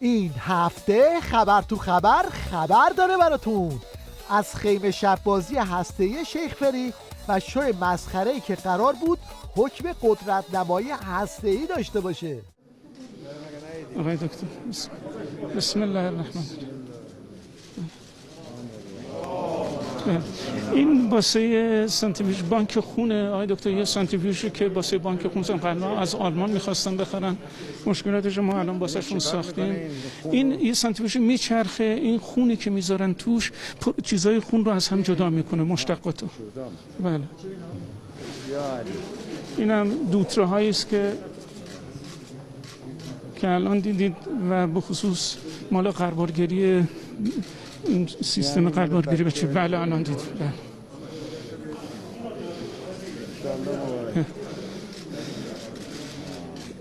این هفته خبر تو خبر داره براتون از خیمه شب‌بازی هسته‌ای شیخ فری و شوی مسخره‌ای که قرار بود حکم قدرت نمایی هسته‌ای داشته باشه. آقای دکتر بسم الله الرحمن الرحیم. این واسه سانتریفیوژ بانک خونه آقای دکتر، یه سانتریفیوژی که واسه بانک خونه قبلا از آلمان می‌خواستن بخرن، مشکلاتش ما الان واسهشون ساختیم. این یه سانتریفیوژ میچرخه، این خونی که میذارن توش چیزای خون رو از هم جدا میکنه، مشتقاتو. بله. اینم دوتره هایی است که الان دیدید و به خصوص مال قربالگری، این سیستم قربالگری بچه. بله الان دید. بله.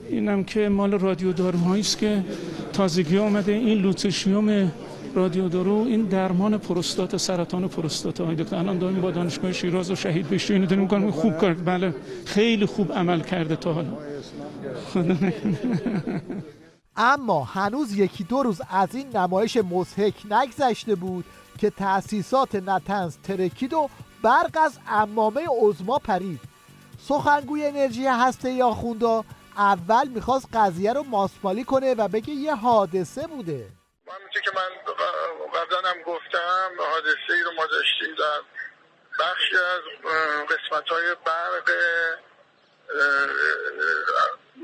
اینم که مال رادیو داروهایی است که تازگی آمده. این لوتشیوم رادیو دارو، این درمان پروستات، سرطان پروستات. آقای دکتر الان داریم با دانشگاه شیراز و شهید بهشتی اینو داریم می‌کنیم، خوب کار. بله خیلی خوب عمل کرده تا حالا. اما هنوز یکی دو روز از این نمایش مضحک نگذشته بود که تأسیسات نتنز ترکید و برق از عمامه عظما پرید. سخنگوی انرژی هسته‌ای آخوندا اول میخواست قضیه رو ماسمالی کنه و بگه یه حادثه بوده. همونطور که من قبلا هم گفتم، حادثه ای رو ما داشتیم در بخشی از قسمت‌های برق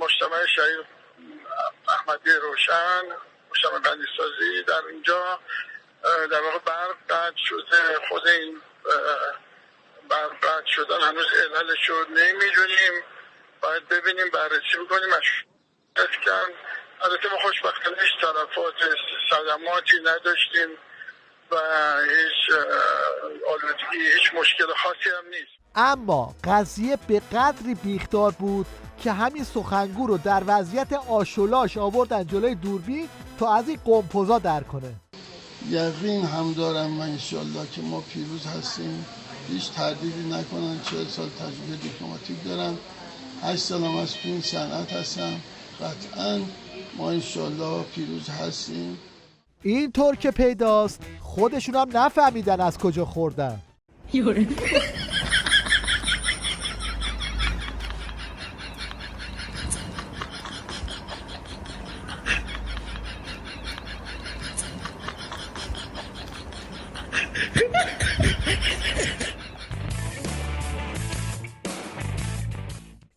مجتمع شهید احمدی روشن، مجتمع بندیسازی. در اینجا در واقع برق قطع شده. خود این برق قطع شدن هنوز علتش رو نمیدونیم، باید ببینیم، بررسی بکنیم. البته ما خوشبختانه هیچ تلفات، صدماتی نداشتیم و هیچ آلودگی، هیچ مشکل خاصی هم نیست. اما قضیه به قدری بیخدار بود که همین سخنگو رو در وضعیت آشولاش آوردن جلوی دوربین تا از این قمپوزا در کنه. یقین هم دارم من انشالله که ما پیروز هستیم، هیچ تردیدی نکنن. 40 سال تجربه دیپلماتیک دارم، 8 سالم از تو این صنعت هستم، قطعاً ما انشالله پیروز هستیم. اینطور که پیداست خودشون هم نفهمیدن از کجا خوردن.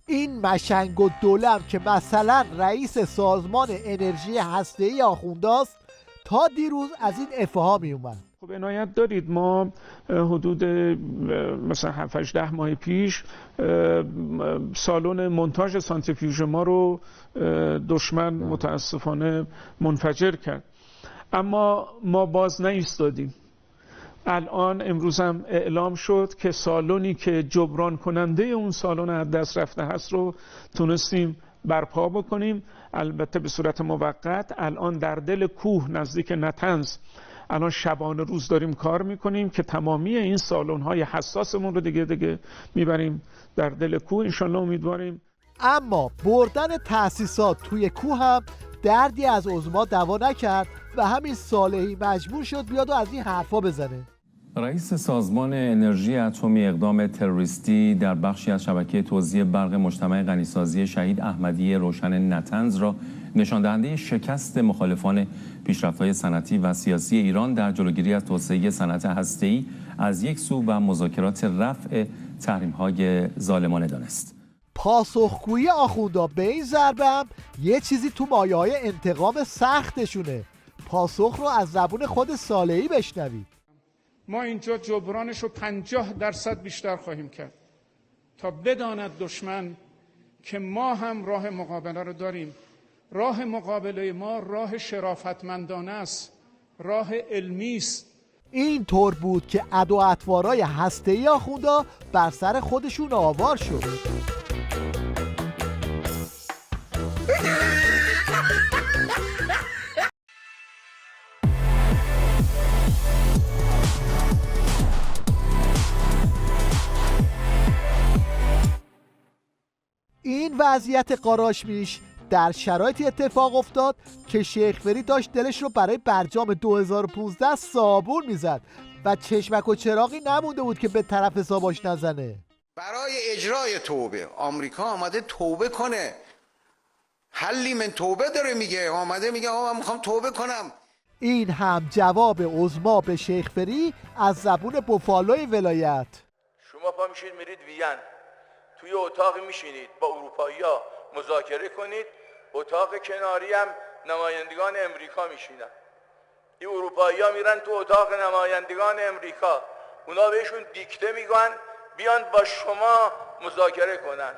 این مشنگ و دولم که مثلا رئیس سازمان انرژی هسته‌ای آخونداست تا دیروز از این افهام می اومد. خب عنایت دارید، ما حدود مثلا 7-8 ماه پیش سالن مونتاژ سانتریفیوژ ما رو دشمن متاسفانه منفجر کرد، اما ما باز نایستادیم. الان امروز هم اعلام شد که سالنی که جبران کننده اون سالن از دست رفته هست رو تونستیم برپا بکنیم، البته به صورت موقت. الان در دل کوه نزدیک نتنز الان شبانه روز داریم کار میکنیم که تمامی این سالن‌های حساسمون رو دیگه میبریم در دل کوه انشالله. امیدواریم. اما بردن تأسیسات توی کوه هم دردی از عظما دوا نکرد و همین صالحی مجبور شد بیاد و از این حرفا بزنه. رئیس سازمان انرژی اتمی اقدام تروریستی در بخشی از شبکه توزیع برق مجتمع غنیسازی شهید احمدی روشن نتنز را نشان دهنده شکست مخالفان پیشرفت‌های صنعتی و سیاسی ایران در جلوگیری از توسعه صنعت هسته‌ای از یک سو و مذاکرات رفع تحریم‌های ظالمانه دانست. پاسخگویی آخوندا به این ضربه هم یه چیزی تو مایه‌های انتقام سختشونه. پاسخ رو از زبون خود صالحی بشنوید. ما اینجا جبرانش رو 50% بیشتر خواهیم کرد تا بداند دشمن که ما هم راه مقابله رو داریم. راه مقابله ما راه شرافتمندانه است، راه علمی است. این طور بود که عدو اطوارای هسته‌ای آخوندا بر سر خودشون آوار شد. این وضعیت قاراشمیش در شرایطی اتفاق افتاد که شیخ فری داشت دلش رو برای برجام 2015 صابون میزد و چشمک و چراغی نمونده بود که به طرف حساباش نزنه. برای اجرای توبه آمریکا آمده توبه کنه. حلی من توبه داره میگه، آمده میگه آقا من میخوام توبه کنم. این هم جواب عظما به شیخ فری از زبون بوفالوی ولایت. شما پا میشید میرید وین، توی اتاقی میشینید با اروپایی‌ها مذاکره کنید، اتاق کناری هم نمایندگان امریکا میشینن. این اروپایی‌ها میرن تو اتاق نمایندگان امریکا، اونا بهشون دیکته میگن بیان با شما مذاکره کنن.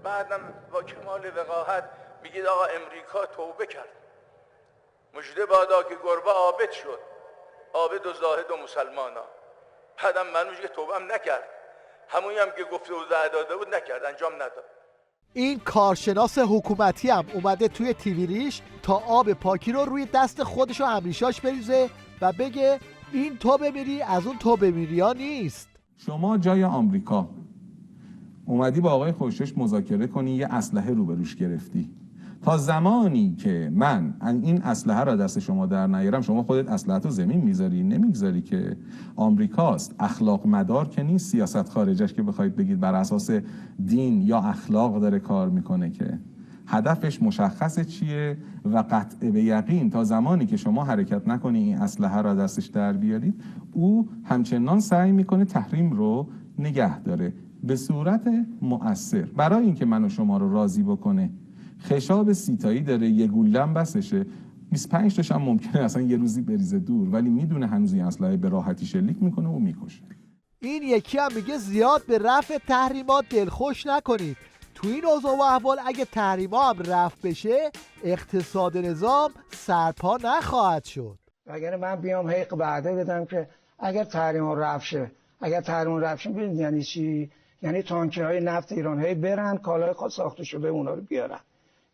بعدم با کمال وقاحت میگید آقا امریکا توبه کرد، مژده بادا که گربه عابد شد، عابد و زاهد و مسلمانا. بعدم منوش که توبه هم نکرد، همونی هم که گفته و زعه داده بود نکرد، انجام نداد. این کارشناس حکومتی هم اومده توی تیویریش تا آب پاکی رو روی دست خودش و همریشاش بریزه و بگه این تو بمیری از اون تو بمیری ها نیست. شما جای آمریکا اومدی با آقای خوشش مذاکره کنی، یه اسلحه روبروش گرفتی. تا زمانی که من این اسلحه را دست شما در نیارم، شما خودت اسلحه رو زمین میذاری؟ نمیگذاری که. آمریکاست، اخلاق مدار که نیست سیاست خارجش که بخواید بگید بر اساس دین یا اخلاق داره کار میکنه، که هدفش مشخصه چیه و قطع به یقین تا زمانی که شما حرکت نکنی این اسلحه را دستش در بیارید، او همچنان سعی میکنه تحریم رو نگه داره به صورت مؤثر. برای اینکه من و شما رو راضی بکنه خشاب سیتایی داره، یه گولم بسشه، 25 تاش هم ممکنه اصلا یه روزی بریزه دور، ولی میدونه هنوز این اسلحه به راحتی شلیک میکنه و میکشه. این یکی هم میگه زیاد به رفع تحریمات دلخوش نکنید. تو این اوضاع و احوال اگه تحریما هم رفع بشه اقتصاد نظام سرپا نخواهد شد. اگر من بیام حق بعده بدم که اگر تحریما رفع شه، اگر تحریما رفع شه ببینید یعنی چی؟ یعنی تانکرهای نفت ایران برن کالای خود ساخته شده اونا رو بیارن.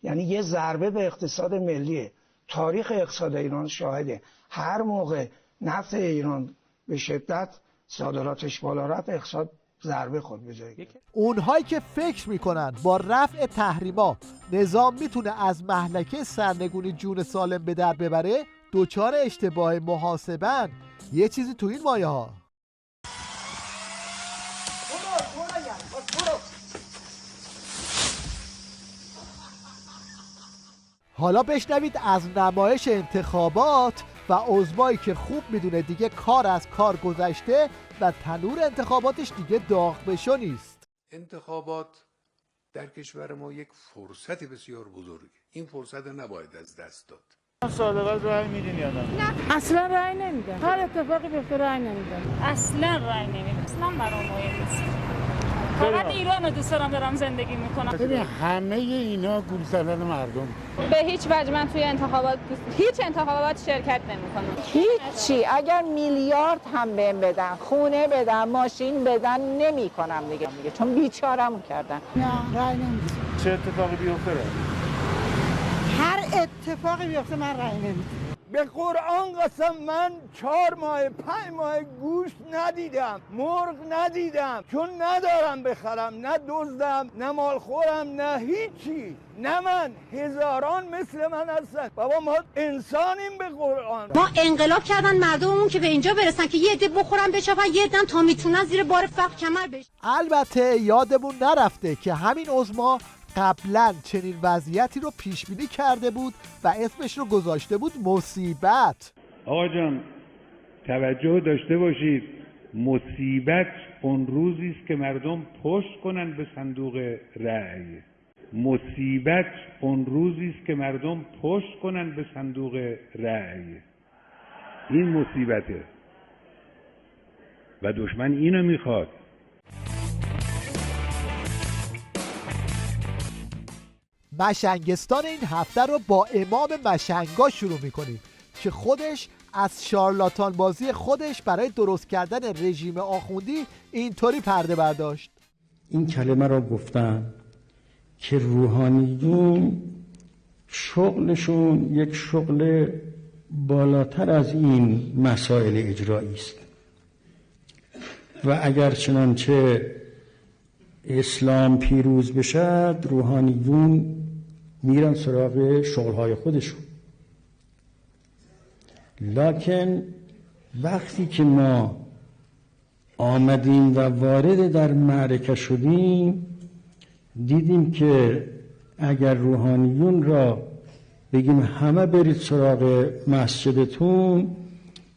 یعنی یه ضربه به اقتصاد ملیه. تاریخ اقتصاد ایران شاهده هر موقع نفت ایران به شدت صادراتش بالا رفت اقتصاد ضربه خود به جای گرفت. اونهایی که فکر میکنن با رفع تحریما نظام میتونه از مهلکه سرنگونی جون سالم به در ببره دچار اشتباه محاسبن. یه چیزی تو این مایه ها. حالا بشنوید از نمایش انتخابات و عظمایی که خوب میدونه دیگه کار از کار گذشته و تنور انتخاباتش دیگه داغ بشو نیست. انتخابات در کشور ما یک فرصت بسیار بزرگه. این فرصت نباید از دست داد. صادقات رای میدین یا نه؟ اصلا رای نمیدم. هر اتفاقی بیفته رای نمیدم. اصلا رای نمیدم. اصلا برام مهم نیست. فقط ایران رو دوست دارم زندگی میکنم. ببین همه اینا گول زدن مردم. به هیچ وجه من توی هیچ انتخابات شرکت نمیکنم. هیچی. اگر میلیارد هم بهم بدن، خونه بدن، ماشین بدن، نمیکنم دیگه چون بیچاره‌مون کردن. نه رای نمیدم. چه اتفاقی بیفته؟ هر اتفاقی بیفته من رای نمیدم. به قرآن قسم من 4 ماه 5 ماه گوشت ندیدم، مرغ ندیدم، چون ندارم بخرم، نه دزدم، نه مالخورم، نه هیچی. نه من، هزاران مثل من هستن. بابا ما انسانیم به قرآن. ما انقلاب کردن مردممون که به اینجا برسن که یه عده بخورن بچپن، یه عده تا میتونن زیر بار فقر کمر بشن. البته یادمون نرفته که همین عظما قبلا چنین وضعیتی رو پیش بینی کرده بود و اسمش رو گذاشته بود مصیبت. آقا جان توجه داشته باشید، مصیبت اون روزی است که مردم پشت کنن به صندوق رأی. مصیبت اون روزی است که مردم پشت کنن به صندوق رأی. این مصیبته و دشمن اینو میخواد. مشنگستان این هفته رو با امام مشنگا شروع میکنیم که خودش از شارلاتان بازی خودش برای درست کردن رژیم آخوندی اینطوری پرده برداشت. این کلمه را گفتن که روحانیون شغلشون یک شغل بالاتر از این مسائل اجرایی است و اگر چنانچه اسلام پیروز بشد روحانیون میرن سراغ شغلهای خودشون. لکن وقتی که ما آمدیم و وارد در معرکه شدیم، دیدیم که اگر روحانیون را بگیم همه برید سراغ مسجدتون،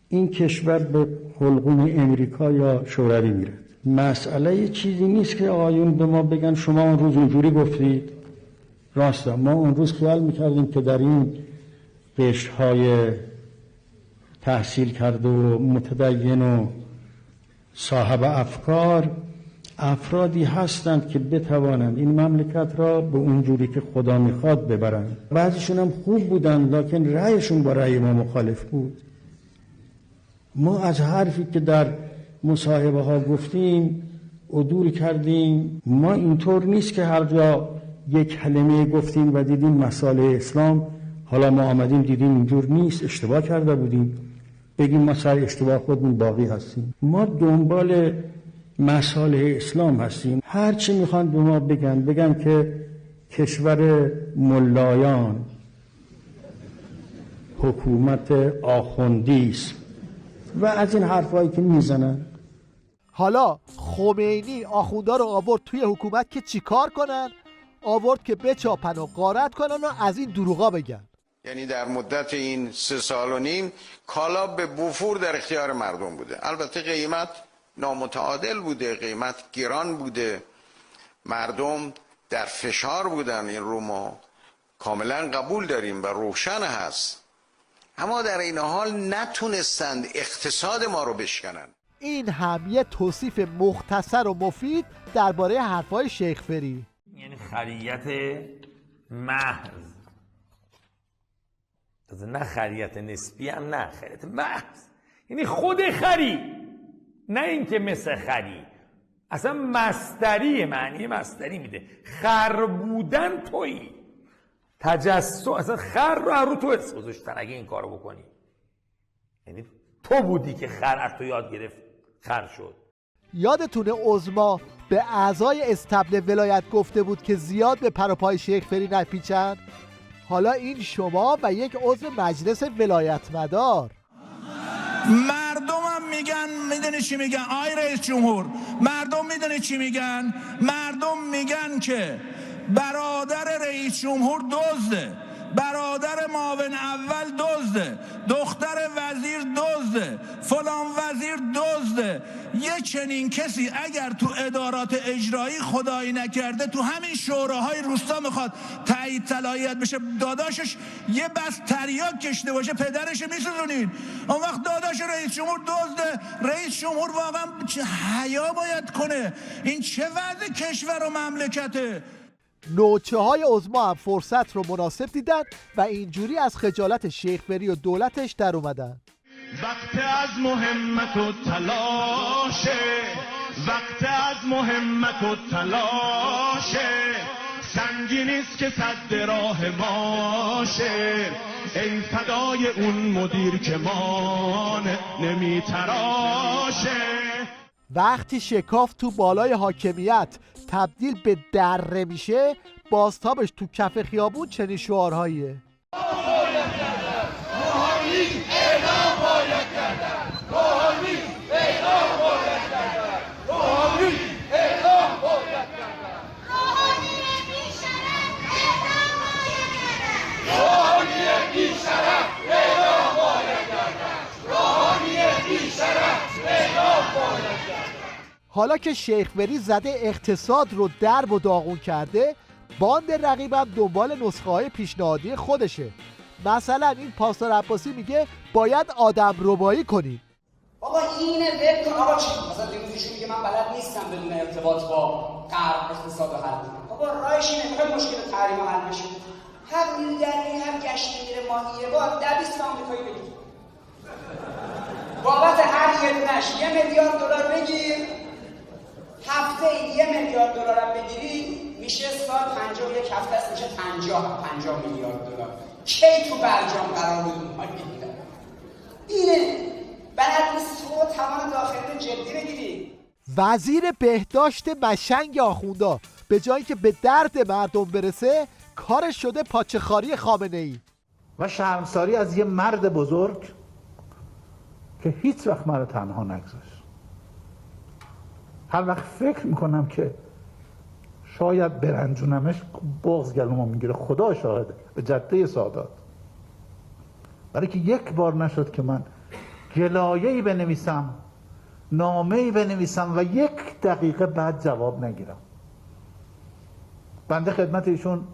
این کشور به حلقوم امریکا یا شوروی میره. مسئله چیزی نیست که آقایون به ما بگن شما اون روز اونجوری گفتید. راسته ما اون روز خیال میکردیم که در این قشرهای تحصیل کرده و متدین و صاحب افکار افرادی هستند که بتوانند این مملکت را به اونجوری که خدا میخواد ببرند. بعضیشون هم خوب بودن لکن رأیشون با رأی ما مخالف بود. ما از حرفی که در مصاحبه ها گفتیم عدول کردیم. ما اینطور نیست که هر جا یک کلمه گفتیم و دیدیم مسائل اسلام، حالا ما آمدیم دیدیم اینجور نیست، اشتباه کرده بودیم، بگیم ما سر اشتباه خودمون باقی هستیم. ما دنبال مسائل اسلام هستیم. هر چی میخوان به ما بگن که کشور ملایان، حکومت آخوندی است و از این حرفایی که میزنن. حالا خمینی آخوندا رو آورد توی حکومت که چیکار کنن؟ آورد که بچاپن و غارت کنن و از این دروغا بگن. یعنی در مدت این 3.5 سال کالا به بوفور در اختیار مردم بوده. البته قیمت نامتعادل بوده، قیمت گران بوده، مردم در فشار بودن، این رو ما کاملا قبول داریم و روشن هست، اما در این حال نتونستند اقتصاد ما رو بشکنن. این هم یه توصیف مختصر و مفید درباره حرفای شیخ فری. یعنی خریت محض، نه خریت نسبی هم، نه خریت محض، یعنی خود خری، نه اینکه مثل خری. اصلا مصدری، معنی مصدری میده. خر بودن تویی، تجسم، اصلا خر رو تو حس گذاشتن اگه این کارو بکنی، یعنی تو بودی که خر از تو یاد گرفت خر شد. یادتونه عظما به اعضای استبل ولایت گفته بود که زیاد به پر و پای شیخ فری نپیچن؟ حالا این شما و یک عضو مجلس ولایت مدار. مردمم میگن، میدونی چی میگن آی رئیس جمهور؟ مردم میدونی چی میگن؟ مردم میگن که برادر رئیس جمهور دزده، برادر معاون اول دزده، دختر وزیر دزده، فلان وزیر دزده. یه چنین کسی اگر تو ادارات اجرایی خدایی نکرده تو همین شوراهای روستا میخواد تایید صلاحیت بشه، داداشش یه بس تریاک کشته باشه پدرش میسوزونین، اون وقت داداش رئیس جمهور دزده. رئیس جمهور واقعا چه حیا باید کنه؟ این چه وضع کشور و مملکته؟ نوچه های عظما هم فرصت رو مناسب دیدن و اینجوری از خجالت شیخ فری و دولتش در اومدن. وقت از مهمت و تلاشه، وقت از مهمت و تلاشه، سنگینیست که صد راه ماشه، ای فدای اون مدیر که ما نمیتراشه. وقتی شکاف تو بالای حاکمیت تبدیل به دره میشه، بازتابش تو کف خیابون چنین شعارهاییه. حالا که شیخ فری زده اقتصاد رو درب و داغون کرده، باند رقیبم دنبال نسخه های پیشنهادی خودشه. مثلا این پاسدار عباسی میگه باید آدم ربایی کنیم. آقا اینه ول کن. آقا چی؟ مثلا دیروزشون میگه من بلد نیستم بدون ارتباط با غرب اقتصاد حل کنم. آقا راهش اینه، میخوای مشکل تحریم حل بشه، هر میلیاردی هر گشت میره ماهی یه بار 200 آمریکایی بگیر، بابت هر یه دونش $1 میلیارد بگیر، هفته 1 میلیارد دلار هم بگیری میشه سال 51 هفته است، میشه 50 میلیارد دلار. کی تو برجام قرار بدون ما بگیرن؟ اینه بلد نیست تو توان داخلی جدی بگیری. وزیر بهداشت مشنگ آخوندا به جایی که به درد مردم برسه، کارش شده پاچه‌خواری خامنه‌ای و شرمساری از یه مرد بزرگ که هیچ وقت منو تنها نگذاشت. هر وقت فکر میکنم که شاید برنجونمش، بغض گلومو میگیره. خدا شاهده، به جده سادات، برای که یک بار نشد که من گلایه‌ای بنویسم، نامه‌ای بنویسم و 1 دقیقه بعد جواب نگیرم. بنده خدمت ایشون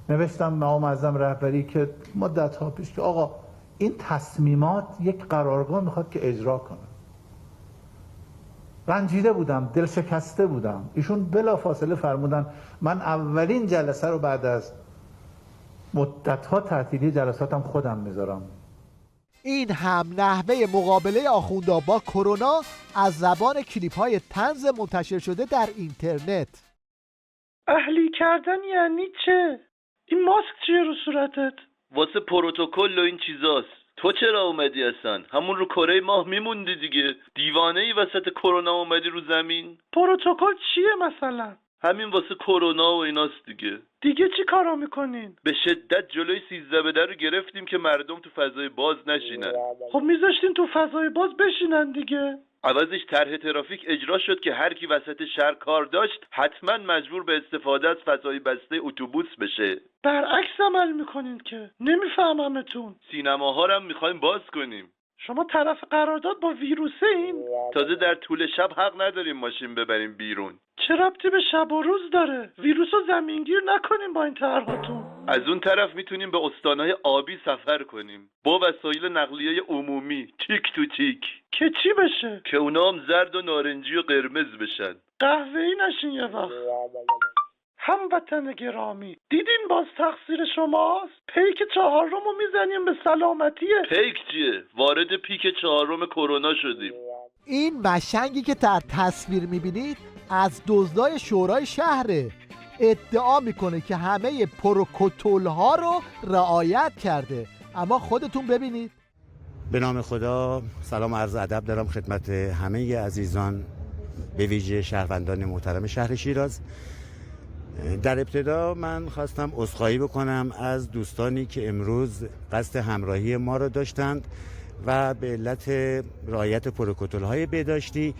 نوشتم مقام معظم رهبری که مدت‌ها پیش که آقا این تصمیمات یک قرارگاه میخواد که اجرا کنه. رنجیده بودم، دل شکسته بودم. ایشون بلافاصله فرمودن من اولین جلسه رو بعد از مدت‌ها تعطیلی جلساتم خودم میذارم. این هم نحوه مقابله آخوندا با کرونا از زبان کلیپ‌های طنز منتشر شده در اینترنت. اهلی کردن یعنی چه؟ این ماسک چیه رو صورتت؟ واسه پروتکل و این چیزاست. تو چرا اومدی اصلا؟ همون رو کره ماه میموندی دیگه. دیوانه ای وسط کرونا اومدی رو زمین؟ پروتکل چیه مثلا؟ همین واسه کرونا و ایناست دیگه. دیگه چی کارا میکنین؟ به شدت جلوی 13 به در رو گرفتیم که مردم تو فضای باز نشینن. خب میذاشتین تو فضای باز بشینن دیگه. عوضش طرح ترافیک اجرا شد که هر کی وسط شهر کار داشت حتما مجبور به استفاده از فضای بسته اتوبوس بشه. برعکس عمل میکنین که. نمیفهممتون. سینماها رو هم میخوایم باز کنیم. شما طرف قرارداد با ویروسه این؟ تازه در طول شب حق نداریم ماشین ببریم بیرون. چه ربطی به شب و روز داره؟ ویروس رو زمینگیر نکنیم با این طرحاتون. از اون طرف میتونیم به استانهای آبی سفر کنیم با وسایل نقلیه عمومی، تیک تو تیک. که چی بشه؟ که اونا هم زرد و نارنجی و قرمز بشن. قهوه‌ای نشین یه وقت. هموطن گرامی، دیدین باز تقصیر شماست؟ پیک 4 رو میزنیم به سلامتیه. پیک چیه؟ وارد پیک 4 کرونا شدیم. این مشنگی که در تصویر میبینید از دزدای شورای شهره. ادعا میکنه که همه پروتکل ها رو رعایت کرده، اما خودتون ببینید. به نام خدا، سلام عرض ادب دارم خدمت همه عزیزان، به ویژه شهروندان محترم شهر شیراز. در ابتدا من خواستم عذرخواهی بکنم از دوستانی که امروز قصد همراهی ما را داشتند و به علت رعایت پروتکل‌های بهداشتی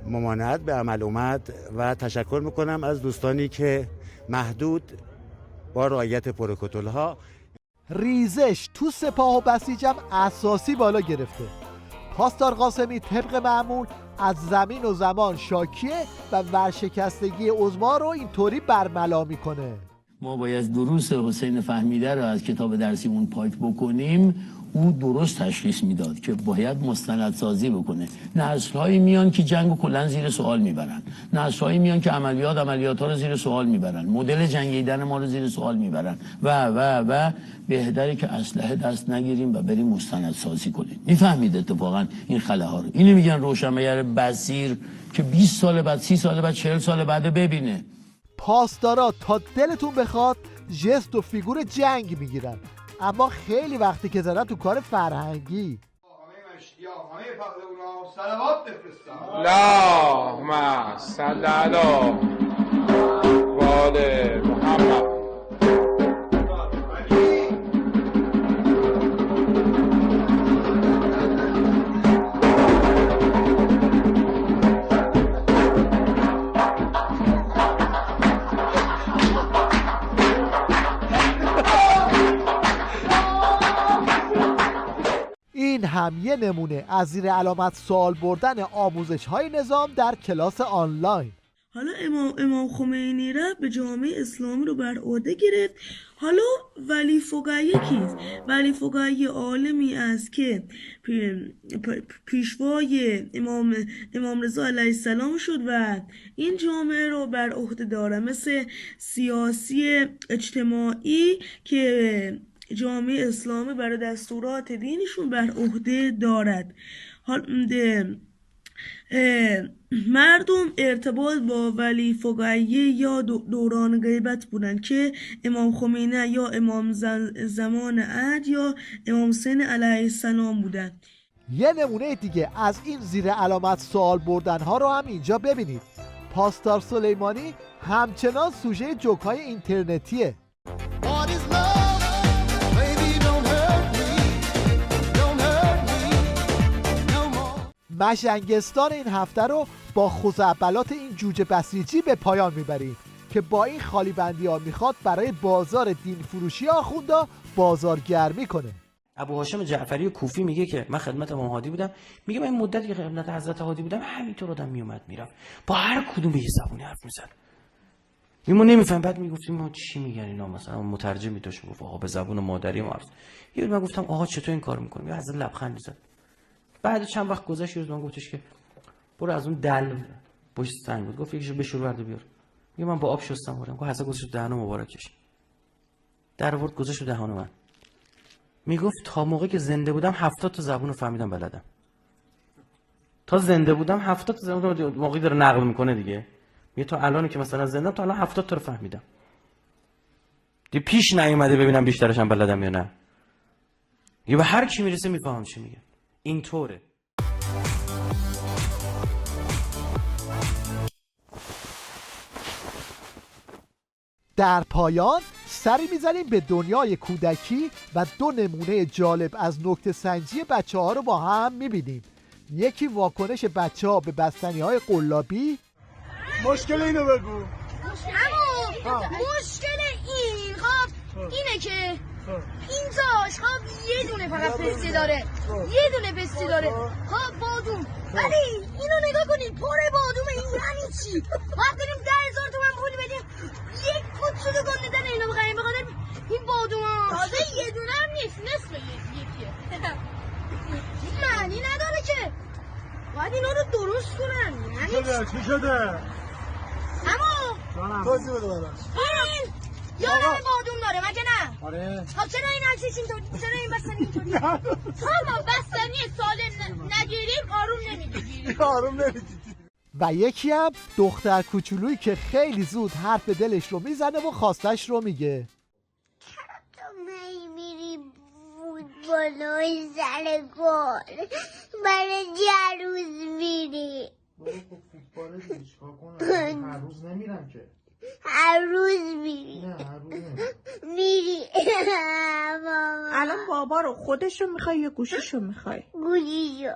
ممانعت به عمل اومد و تشکر میکنم از دوستانی که محدود با رعایت پروتکل‌ها. ریزش تو سپاه و بسیجم اساسی بالا گرفته. پاسدار قاسمی طبق معمول از زمین و زمان شاکیه و ورشکستگی عظما رو اینطوری برملا میکنه. ما باید دروس حسین فهمیده رو از کتاب درسیمون پاک بکنیم. او درست تشخیص میداد که باید مستندسازی بکنه. نسل‌هایی میان که جنگو کلا زیر سوال میبرن، نسل‌هایی میان که عملیات‌ها رو زیر سوال میبرن، مدل جنگیدن ما رو زیر سوال میبرن و بهتره که اسلحه دست نگیریم و بریم مستندسازی کنیم. میفهمید اتفاقا این خلاها رو؟ اینو میگن روشنگر بصیر که 20 سال بعد، 30 سال بعد، 40 سال بعد ببینه. پاسدارا تا دلتون بخواد ژست و فیگور جنگ میگیرن، اما خیلی وقتی که زدن تو کار فرهنگی. همه پهلوانا صلوات بفرستن. اللهم صل علی وآل محمد. این هم یه نمونه از زیر علامت سوال بردن آموزش‌های نظام در کلاس آنلاین. حالا امام خمینی را به جامعه اسلامی رو بر عهده گرفت. حالا ولی فقیه کیست؟ ولی فقیه عالمی است که پیشوای امام رضا علیه السلام شد و این جامعه رو بر عهده داره، مثل سیاسی اجتماعی که جامعه اسلامی برای دستورات دینشون بر عهده دارد. مردم ارتباط با ولی فقیه یا دوران غیبت بودن که امام خمینی یا امام زمان عهد یا امام حسین علیه السلام بودن. یه نمونه دیگه از این زیر علامت سوال بردن ها رو هم اینجا ببینید. پاسدار سلیمانی همچنان سوژه جوک‌های اینترنتیه. مشنگستان این هفته رو با خزعبلات این جوجه بسیجی به پایان میبریم که با این خالی بندی ها میخواد برای بازار دین فروشی آخوندا بازارگرمی کنه. ابو هاشم جعفری کوفی میگه که من خدمت امام هادی بودم، میگه من این مدتی که خدمت حضرت هادی بودم همینطور آدم میومد میرفت با هر کدوم به یه زبونی حرف میزد. ما نمیفهم. بعد میگفتیم ما چی میگن اینا، مثلا مترجمی داشت میگفت آقا به زبون مادری ما حرف. یه روز من گفتم آقا چطور این کارو میکنی؟ یه حضرت لبخند میزد. بعد چند وقت گذشت یه روز من گفتش که برو از اون دل پشت سنگ بود، گفت یکیشو بشور برد بیار. میگه من با آب شستم بردم. گفت حضرت گذاشت دهن مبارکش. در آورد گذاشت دهن من. میگفت تا موقعی که زنده بودم 70 تا زبون رو فهمیدم بلدم. تا زنده بودم 70 تا زبون موقعی داره نقل میکنه دیگه. میگه تا الانی که مثلا زندم تا الان 70 تا رو فهمیدم. دیگه پیش نیومده ببینم بیشترش هم بلدم یا نه. یه به هر کی میرسه میفهمم چی میگه. اینطوره. در پایان سری میزنیم به دنیای کودکی و 2 نمونه جالب از نکته سنجی بچه ها رو با هم میبینیم. یکی واکنش بچه ها به بستنی های قلابی. مشکل اینو بگو. مشکل این خب اینه که اینجاش خب یه دونه فقط پسته داره، یه دونه پسته داره خب بادوم، ولی اینو نگاه کنید پر بادوم. این یعنی چی؟ باید داریم 10,000 تومن پول بدیم یک فوت شده گنده دن اینو بخریم بخاطر این بادوم ها. تازه یه دونه هم نیست، نصف یکیه. معنی نداره که باید اینا رو درست کنن. یعنی چی شده؟ اما توضیح بده براش. این یادم بادوم داره مگه نه؟ آره. خب چرا این عکسش اینطوری؟ چرا این بستنی اینطوری؟ تا ما بستنی سالم نگیریم آروم نمیگیریم. آروم نمیگیریم. و یکی هم دختر کوچولویی که خیلی زود حرف دلش رو میزنه و خواستش رو میگه. تو میری فوتبال سر گل برای چه روز میری؟ فوتبال دیگه چیکار کنم؟ هر روز نمیرم که. هر روز میری. نه هر روز نمیرم. میری. الان بابا رو خودشو میخوای یا گوشیشو میخوای؟ گوشیشو.